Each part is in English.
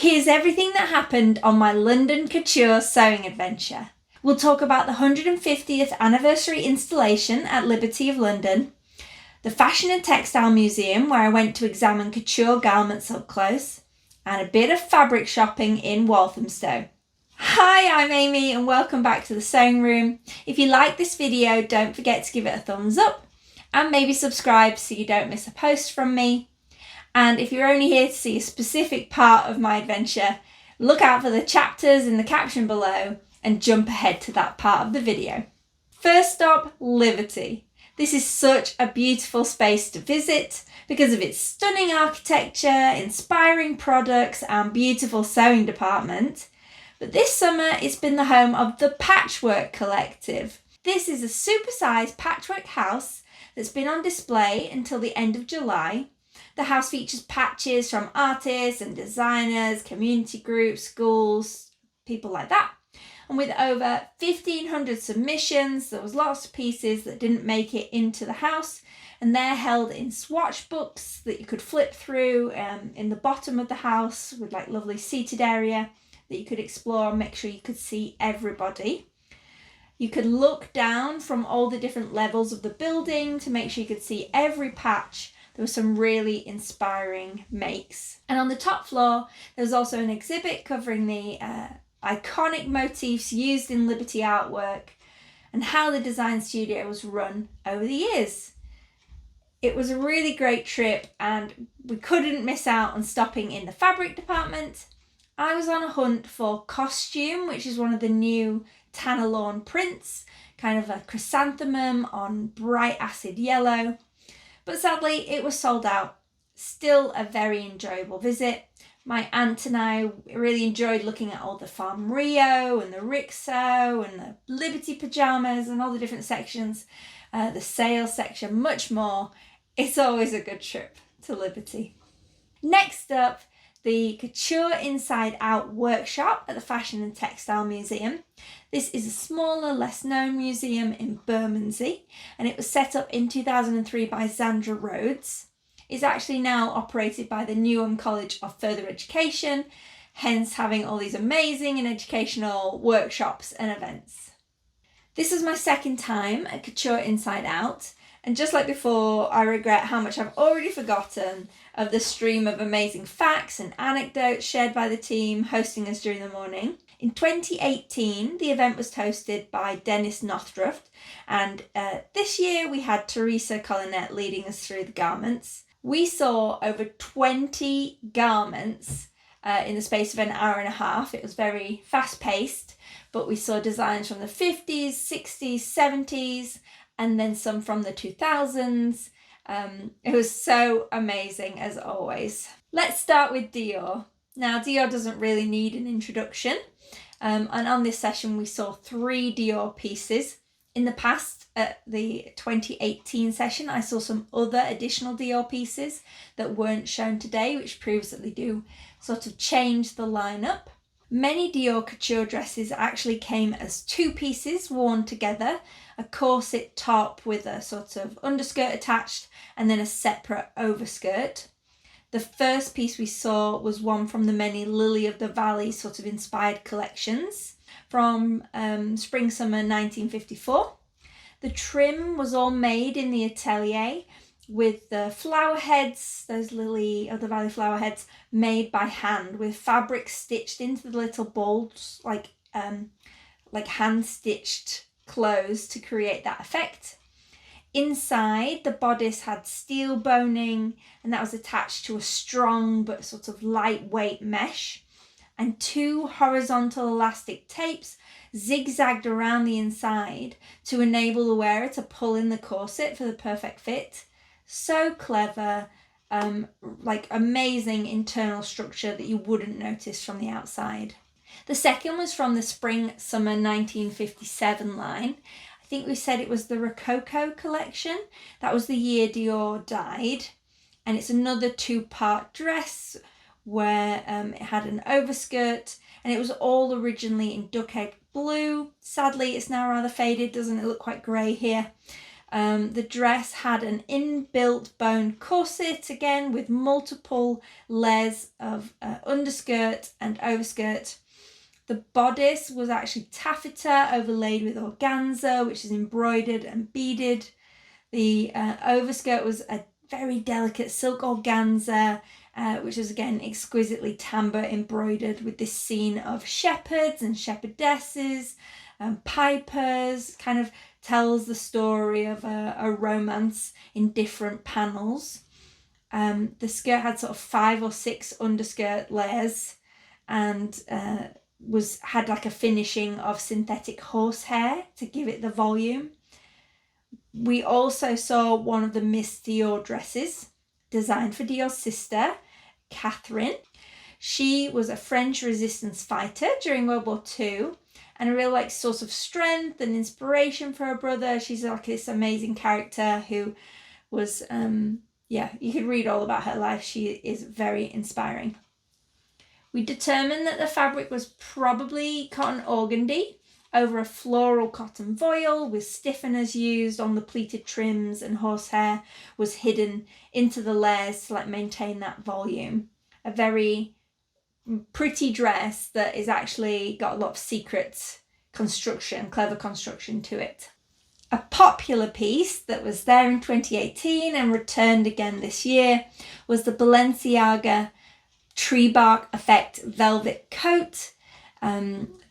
Here's everything that happened on my London couture sewing adventure. We'll talk about the 150th anniversary installation at Liberty of London, the Fashion and Textile Museum where I went to examine couture garments up close, and a bit of fabric shopping in Walthamstow. Hi, I'm Amy and welcome back to the sewing room. If you like this video, don't forget to give it a thumbs up and maybe subscribe so you don't miss a post from me. And if you're only here to see a specific part of my adventure, look out for the chapters in the caption below and jump ahead to that part of the video. First stop, Liberty. This is such a beautiful space to visit because of its stunning architecture, inspiring products and beautiful sewing department. But this summer it's been the home of the Patchwork Collective. This is a supersized patchwork house that's been on display until the end of July. The house features patches from artists and designers, community groups, schools, people like that. And with over 1,500 submissions, there was lots of pieces that didn't make it into the house, and they're held in swatch books that you could flip through in the bottom of the house with like lovely seated area that you could explore and make sure you could see everybody. You could look down from all the different levels of the building to make sure you could see every patch. There were some really inspiring makes. And on the top floor, there was also an exhibit covering the iconic motifs used in Liberty artwork and how the design studio was run over the years. It was a really great trip and we couldn't miss out on stopping in the fabric department. I was on a hunt for costume, which is one of the new Tanner Lawn prints, kind of a chrysanthemum on bright acid yellow. But sadly, it was sold out. Still a very enjoyable visit. My aunt and I really enjoyed looking at all the Farm Rio and the Rixo and the Liberty pyjamas and all the different sections, the sale section, much more. It's always a good trip to Liberty. Next up, the Couture Inside Out Workshop at the Fashion and Textile Museum. This is a smaller, less known museum in Bermondsey, and it was set up in 2003 by Zandra Rhodes. It's actually now operated by the Newham College of Further Education, hence having all these amazing and educational workshops and events. This was my second time at Couture Inside Out, and just like before, I regret how much I've already forgotten of the stream of amazing facts and anecdotes shared by the team hosting us during the morning. In 2018, the event was hosted by Dennis Nothruft, and this year we had Teresa Collinet leading us through the garments. We saw over 20 garments in the space of an hour and a half. It was very fast-paced, but we saw designs from the 50s, 60s, 70s, and then some from the 2000s. It was so amazing as always. Let's start with Dior. Now, Dior doesn't really need an introduction. And on this session, we saw 3 Dior pieces. In the past, at the 2018 session, I saw some other additional Dior pieces that weren't shown today, which proves that they do sort of change the lineup. Many Dior couture dresses actually came as 2 pieces worn together, a corset top with a sort of underskirt attached and then a separate overskirt. The first piece we saw was one from the many Lily of the Valley sort of inspired collections from Spring-Summer 1954. The trim was all made in the Atelier with the flower heads, those Lily of the Valley flower heads, made by hand with fabric stitched into the little balls like hand-stitched clothes to create that effect. Inside, the bodice had steel boning and that was attached to a strong but sort of lightweight mesh, and 2 horizontal elastic tapes zigzagged around the inside to enable the wearer to pull in the corset for the perfect fit. So clever, like amazing internal structure that you wouldn't notice from the outside. The second was from the Spring-Summer 1957 line. I think we said it was the Rococo collection. That was the year Dior died. And it's another 2-part dress where it had an overskirt, and it was all originally in duck egg blue. Sadly, it's now rather faded, doesn't it look quite grey here? The dress had an inbuilt bone corset, again with multiple layers of underskirt and overskirt. The bodice was actually taffeta overlaid with organza, which is embroidered and beaded. The overskirt was a very delicate silk organza, which was again exquisitely timbre embroidered with this scene of shepherds and shepherdesses and pipers. Kind of tells the story of a romance in different panels. The skirt had sort of 5 or 6 underskirt layers and had like a finishing of synthetic horsehair to give it the volume. We also saw one of the Miss Dior dresses designed for Dior's sister, Catherine. She was a French resistance fighter during World War II and a real source of strength and inspiration for her brother. She's like this amazing character who was, you could read all about her life. She is very inspiring. We determined that the fabric was probably cotton organdy over a floral cotton voile with stiffeners used on the pleated trims, and horsehair was hidden into the layers to maintain that volume. A very pretty dress that is actually got a lot of secret construction, clever construction to it. A popular piece that was there in 2018 and returned again this year was the Balenciaga tree bark effect velvet coat.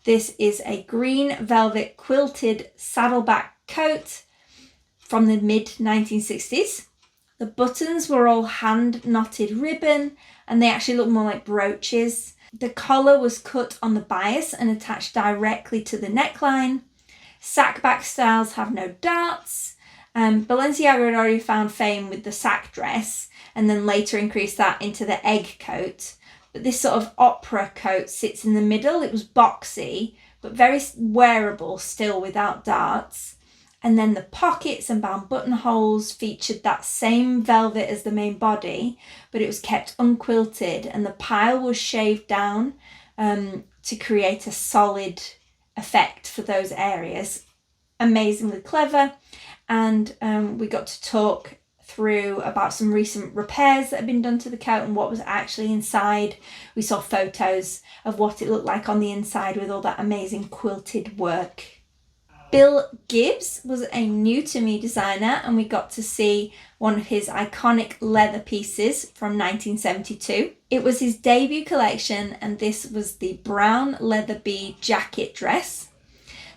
This is a green velvet quilted saddleback coat from the mid-1960s. The buttons were all hand knotted ribbon and they actually look more like brooches. The collar was cut on the bias and attached directly to the neckline. Sackback styles have no darts. Balenciaga had already found fame with the sack dress and then later increased that into the egg coat. But this sort of opera coat sits in the middle. It was boxy, but very wearable still without darts. And then the pockets and bound buttonholes featured that same velvet as the main body, but it was kept unquilted and the pile was shaved down to create a solid effect for those areas. Amazingly clever. And we got to talk through about some recent repairs that had been done to the coat and what was actually inside. We saw photos of what it looked like on the inside with all that amazing quilted work. Bill Gibbs was a new to me designer and we got to see one of his iconic leather pieces from 1972. It was his debut collection and this was the brown leather bee jacket dress.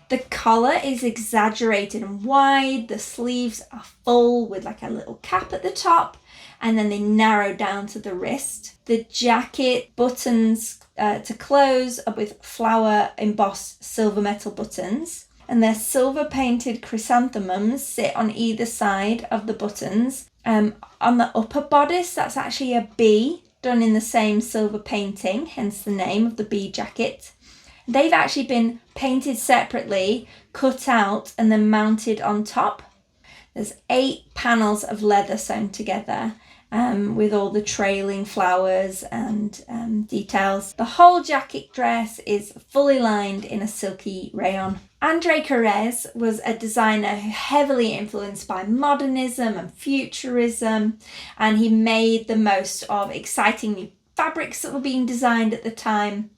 The collar is exaggerated and wide, the sleeves are full with a little cap at the top and then they narrow down to the wrist. The jacket buttons to close are with flower embossed silver metal buttons and their silver painted chrysanthemums sit on either side of the buttons. On the upper bodice, that's actually a bee done in the same silver painting, hence the name of the bee jacket. They've actually been painted separately, cut out and then mounted on top. There's 8 panels of leather sewn together with all the trailing flowers and details. The whole jacket dress is fully lined in a silky rayon. André Courrèges was a designer heavily influenced by modernism and futurism, and he made the most of exciting new fabrics that were being designed at the time.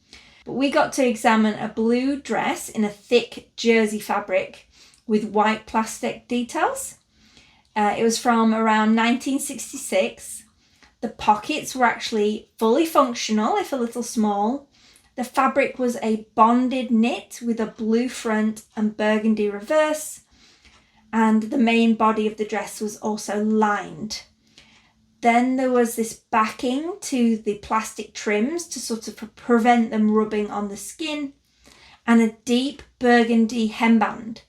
But we got to examine a blue dress in a thick jersey fabric with white plastic details. It was from around 1966. The pockets were actually fully functional, if a little small. The fabric was a bonded knit with a blue front and burgundy reverse. And the main body of the dress was also lined. Then there was this backing to the plastic trims to sort of prevent them rubbing on the skin, and a deep burgundy hemband.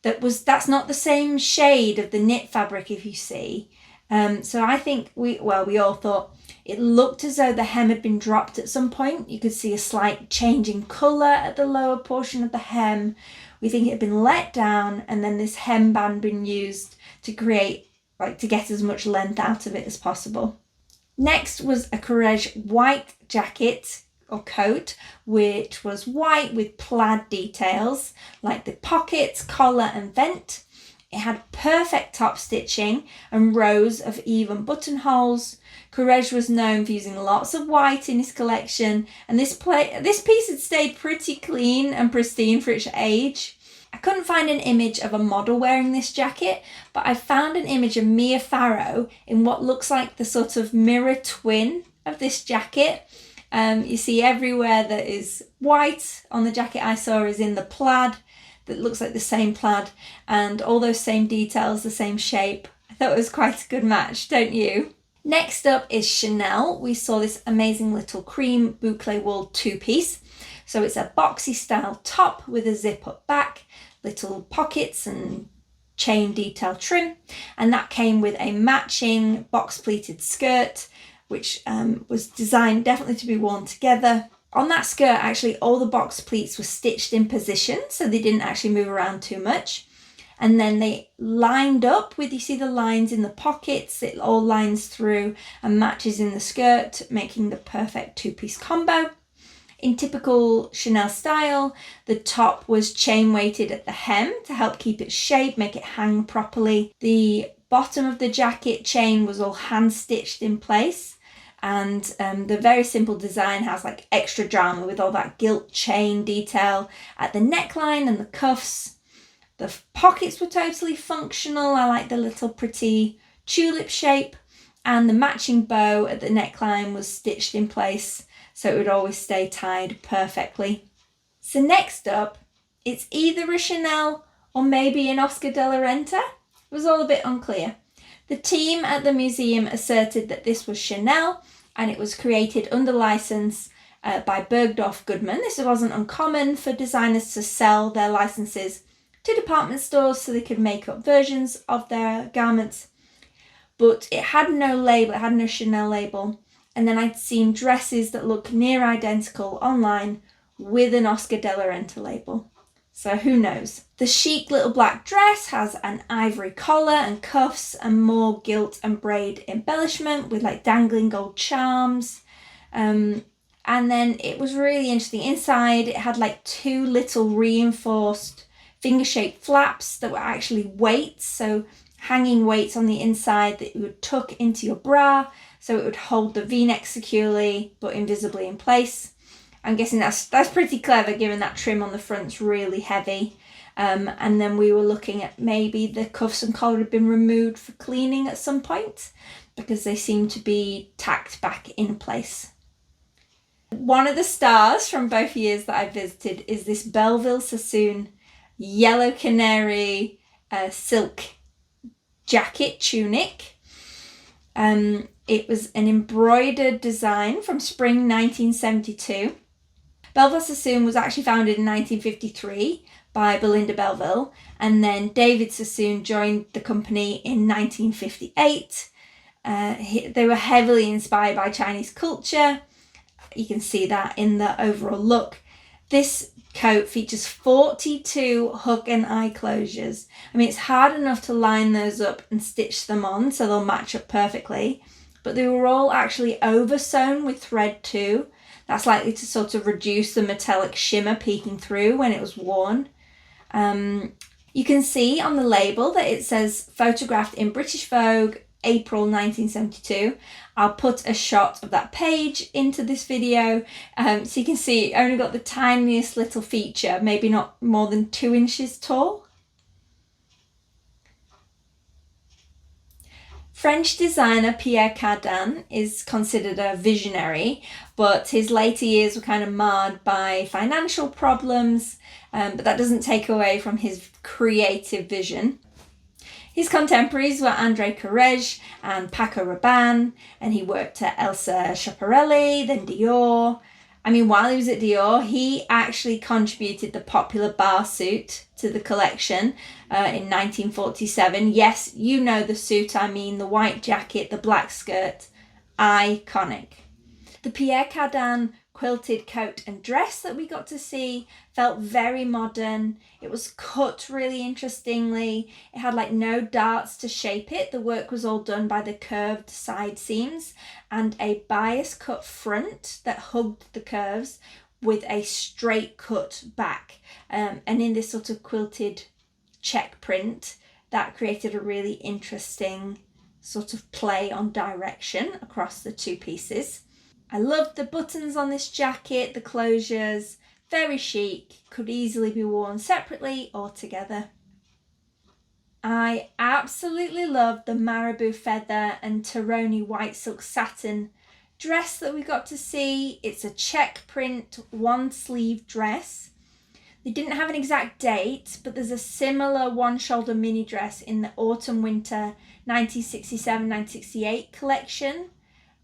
That's not the same shade of the knit fabric, if you see. So I think we all thought it looked as though the hem had been dropped at some point. You could see a slight change in colour at the lower portion of the hem. We think it had been let down and then this hemband been used to create to get as much length out of it as possible. Next was a Courrèges white jacket or coat, which was white with plaid details like the pockets, collar and vent. It had perfect top stitching and rows of even buttonholes. Courrèges was known for using lots of white in his collection, and this piece had stayed pretty clean and pristine for its age. I couldn't find an image of a model wearing this jacket, but I found an image of Mia Farrow in what looks like the sort of mirror twin of this jacket. You see everywhere that is white on the jacket I saw is in the plaid that looks like the same plaid, and all those same details, the same shape. I thought it was quite a good match, don't you? Next up is Chanel. We saw this amazing little cream boucle wool two-piece. So it's a boxy style top with a zip up back, little pockets and chain detail trim, and that came with a matching box pleated skirt, which was designed definitely to be worn together. On that skirt, actually, all the box pleats were stitched in position, so they didn't actually move around too much. And then they lined up with, you see the lines in the pockets, it all lines through and matches in the skirt, making the perfect two-piece combo. In typical Chanel style, the top was chain weighted at the hem to help keep its shape, make it hang properly. The bottom of the jacket chain was all hand stitched in place. And the very simple design has like extra drama with all that gilt chain detail at the neckline and the cuffs. The pockets were totally functional. I like the little pretty tulip shape, and the matching bow at the neckline was stitched in place so it would always stay tied perfectly. So next up, it's either a Chanel or maybe an Oscar de la Renta. It was all a bit unclear. The team at the museum asserted that this was Chanel and it was created under license by Bergdorf Goodman. This wasn't uncommon for designers to sell their licenses to department stores so they could make up versions of their garments. But it had no label, it had no Chanel label. And then I'd seen dresses that look near identical online with an Oscar de la Renta label. So who knows? The chic little black dress has an ivory collar and cuffs and more gilt and braid embellishment with like dangling gold charms. And then it was really interesting. Inside it had like two little reinforced finger-shaped flaps that were actually weights. So hanging weights on the inside that you would tuck into your bra so it would hold the v-neck securely but invisibly in place. I'm guessing that's pretty clever given that trim on the front's really heavy. And then we were looking at maybe the cuffs and collar had been removed for cleaning at some point because they seem to be tacked back in place. One of the stars from both years that I visited is this Bellville Sassoon yellow canary silk jacket tunic. It was an embroidered design from spring 1972. Bellville Sassoon was actually founded in 1953 by Belinda Bellville, and then David Sassoon joined the company in 1958. They were heavily inspired by Chinese culture. You can see that in the overall look. This coat features 42 hook and eye closures. I mean, it's hard enough to line those up and stitch them on so they'll match up perfectly, but they were all actually oversewn with thread too. That's likely to sort of reduce the metallic shimmer peeking through when it was worn. You can see on the label that it says photographed in British Vogue, April 1972. I'll put a shot of that page into this video so you can see it only got the tiniest little feature, maybe not more than 2 inches tall. French designer Pierre Cardin is considered a visionary, but his later years were kind of marred by financial problems, but that doesn't take away from his creative vision. His contemporaries were André Courrèges and Paco Rabanne, and he worked at Elsa Schiaparelli, then Dior. I mean, while he was at Dior, he actually contributed the popular bar suit to the collection in 1947. Yes, you know the suit I mean, the white jacket, the black skirt. Iconic. The Pierre Cardin quilted coat and dress that we got to see felt very modern. It was cut really interestingly. It had like no darts to shape it. The work was all done by the curved side seams and a bias cut front that hugged the curves with a straight cut back. And in this sort of quilted check print, that created a really interesting sort of play on direction across the two pieces. I loved the buttons on this jacket, the closures, very chic, could easily be worn separately or together. I absolutely love the marabou feather and Taroni white silk satin dress that we got to see. It's a check print, one sleeve dress. They didn't have an exact date, but there's a similar one shoulder mini dress in the autumn winter 1967-1968 collection.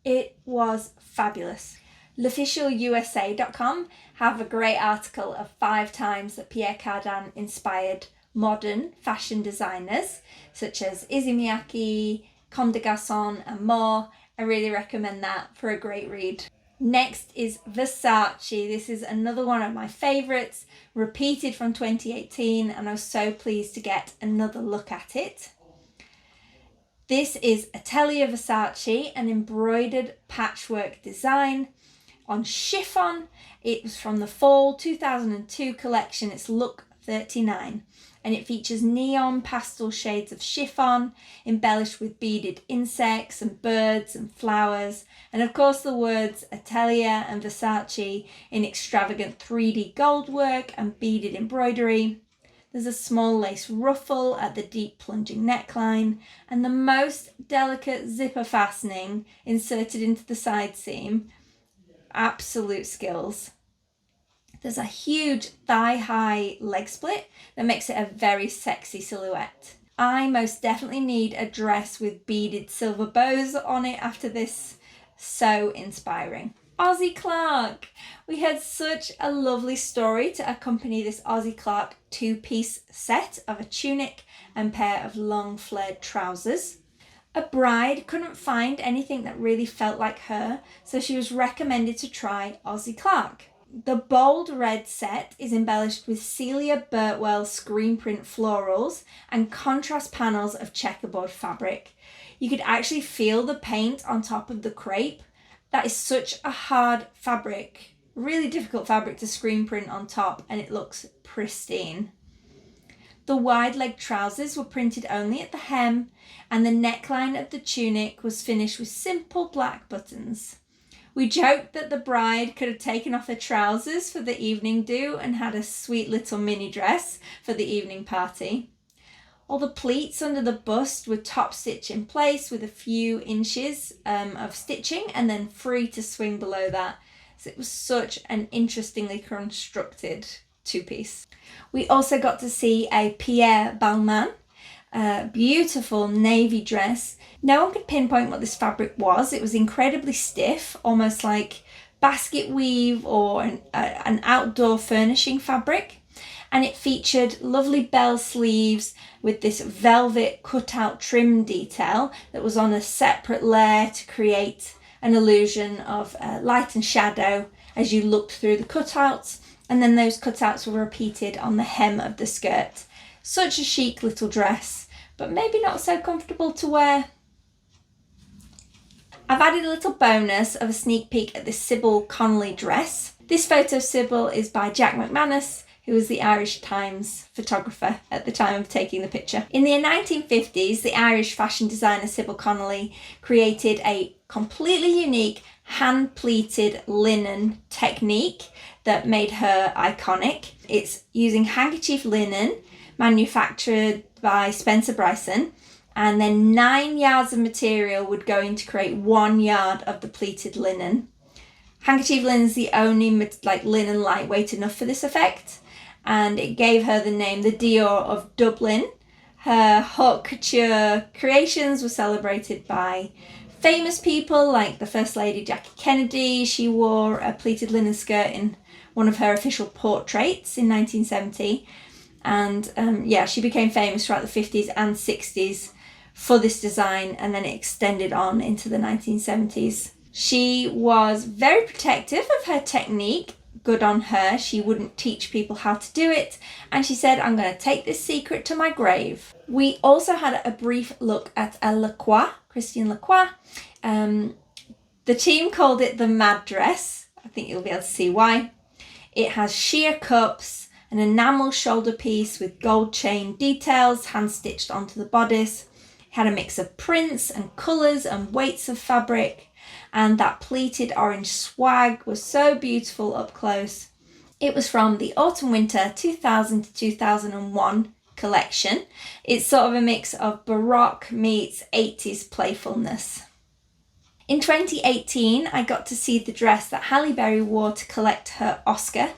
It was fabulous. L'officialusa.com have a great article of 5 times that Pierre Cardin inspired modern fashion designers such as Issey Miyake, Comme des Garçons and more. I really recommend that for a great read. Next is Versace. This is another one of my favourites, repeated from 2018, and I was so pleased to get another look at it. This is Atelier Versace, an embroidered patchwork design on chiffon. It was from the fall 2002 collection. It's look 39. And it features neon pastel shades of chiffon, embellished with beaded insects and birds and flowers, and of course the words Atelier and Versace in extravagant 3D gold work and beaded embroidery. There's a small lace ruffle at the deep plunging neckline, and the most delicate zipper fastening inserted into the side seam. Absolute skills. There's a huge thigh-high leg split that makes it a very sexy silhouette. I most definitely need a dress with beaded silver bows on it after this. So inspiring. Ossie Clark. We had such a lovely story to accompany this Ossie Clark 2-piece set of a tunic and pair of long flared trousers. A bride couldn't find anything that really felt like her, so she was recommended to try Ossie Clark. The bold red set is embellished with Celia Birtwell screen print florals and contrast panels of checkerboard fabric. You could actually feel the paint on top of the crepe. That is such a hard fabric, really difficult fabric to screen print on top, and it looks pristine. The wide leg trousers were printed only at the hem, and the neckline of the tunic was finished with simple black buttons. We joked that the bride could have taken off her trousers for the evening do and had a sweet little mini dress for the evening party. All the pleats under the bust were top stitch in place with a few inches of stitching and then free to swing below that. So it was such an interestingly constructed 2-piece. We also got to see a Pierre Balmain beautiful navy dress. No one could pinpoint what this fabric was. It was incredibly stiff, almost like basket weave or an outdoor furnishing fabric. And it featured lovely bell sleeves with this velvet cutout trim detail that was on a separate layer to create an illusion of light and shadow as you looked through the cutouts. And then those cutouts were repeated on the hem of the skirt. Such a chic little dress, but maybe not so comfortable to wear. I've added a little bonus of a sneak peek at this Sybil Connolly dress. This photo of Sybil is by Jack McManus, who was the Irish Times photographer at the time of taking the picture. In the 1950s, the Irish fashion designer Sybil Connolly created a completely unique hand-pleated linen technique that made her iconic. It's using handkerchief linen manufactured by Spencer Bryson, and then 9 yards of material would go in to create 1 yard of the pleated linen. Handkerchief linen is the only linen lightweight enough for this effect, and it gave her the name the Dior of Dublin. Her haute couture creations were celebrated by famous people like the First Lady Jackie Kennedy. She wore a pleated linen skirt in one of her official portraits in 1970. And she became famous throughout the 50s and 60s for this design, and then it extended on into the 1970s. She was very protective of her technique. Good on her. She wouldn't teach people how to do it, and she said, I'm going to take this secret to my grave. We also had a brief look at a Lacroix, Christian Lacroix. The team called it the Mad Dress. I think you'll be able to see why. It has sheer cups an enamel shoulder piece with gold chain details hand-stitched onto the bodice. It had a mix of prints and colours and weights of fabric, and that pleated orange swag was so beautiful up close. It was from the Autumn-Winter 2000 to 2001 collection. It's sort of a mix of Baroque meets 80s playfulness. In 2018, I got to see the dress that Halle Berry wore to collect her Oscar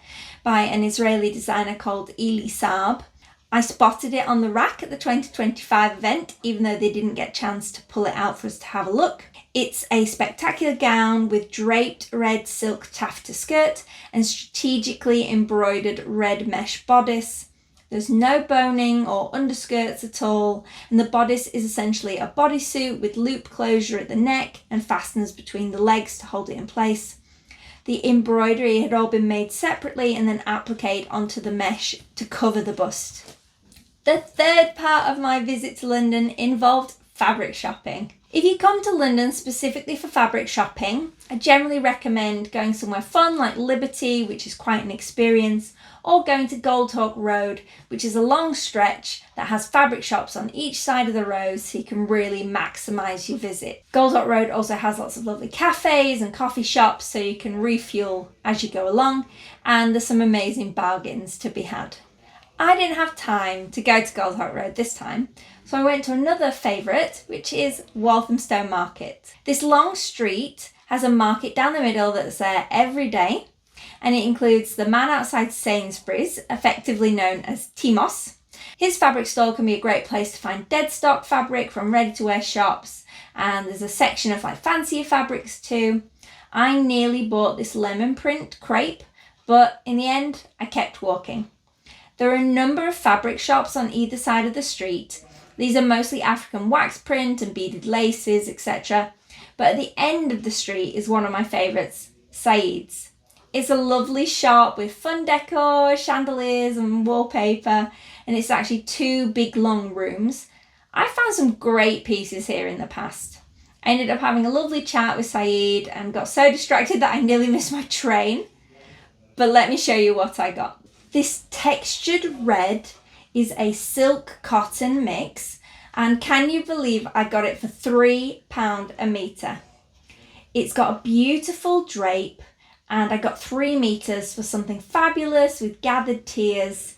by an Israeli designer called Eli Saab. I spotted it on the rack at the 2025 event, even though they didn't get a chance to pull it out for us to have a look. It's a spectacular gown with draped red silk taffeta skirt and strategically embroidered red mesh bodice. There's no boning or underskirts at all, and the bodice is essentially a bodysuit with loop closure at the neck and fasteners between the legs to hold it in place. The embroidery had all been made separately and then appliqued onto the mesh to cover the bust. The third part of my visit to London involved fabric shopping. If you come to London specifically for fabric shopping, I generally recommend going somewhere fun like Liberty, which is quite an experience, or going to Goldhawk Road, which is a long stretch that has fabric shops on each side of the road so you can really maximise your visit. Goldhawk Road also has lots of lovely cafes and coffee shops so you can refuel as you go along, and there's some amazing bargains to be had. I didn't have time to go to Goldhawk Road this time, so I went to another favourite, which is Walthamstow Market. This long street has a market down the middle that's there every day, and it includes the man outside Sainsbury's, effectively known as TMOS. His fabric store can be a great place to find dead stock fabric from ready-to-wear shops, and there's a section of like fancier fabrics too. I nearly bought this lemon print crepe, but in the end I kept walking. There are a number of fabric shops on either side of the street. These are mostly African wax print and beaded laces, etc. But at the end of the street is one of my favourites, Saeed's. It's a lovely shop with fun decor, chandeliers and wallpaper, and it's actually 2 big long rooms. I found some great pieces here in the past. I ended up having a lovely chat with Saeed and got so distracted that I nearly missed my train. But let me show you what I got. This textured red is a silk cotton mix, and can you believe I got it for £3 a metre. It's got a beautiful drape, and I got 3 meters for something fabulous with gathered tiers.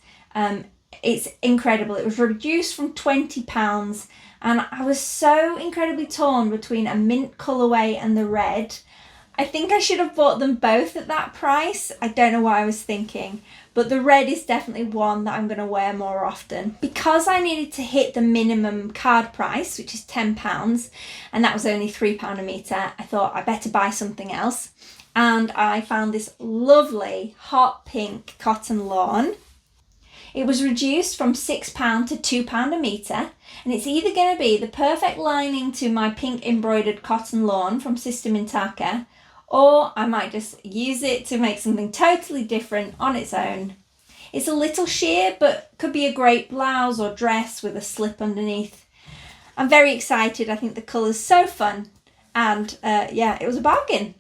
It's incredible. It was reduced from £20, and I was so incredibly torn between a mint colourway and the red. I think I should have bought them both at that price. I don't know what I was thinking, but the red is definitely one that I'm going to wear more often. Because I needed to hit the minimum card price, which is £10, and that was only £3 a metre, I thought I better buy something else. And I found this lovely hot pink cotton lawn. It was reduced from £6 to £2 a metre, and it's either going to be the perfect lining to my pink embroidered cotton lawn from Sister Mintaka, or I might just use it to make something totally different on its own. It's a little sheer, but could be a great blouse or dress with a slip underneath. I'm very excited. I think the colour's so fun, and yeah, it was a bargain.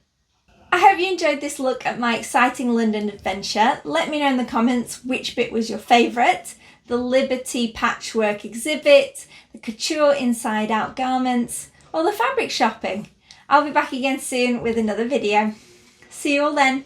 I hope you enjoyed this look at my exciting London adventure. Let me know in the comments which bit was your favourite. The Liberty Patchwork exhibit, the Couture Inside Out garments, or the fabric shopping. I'll be back again soon with another video. See you all then.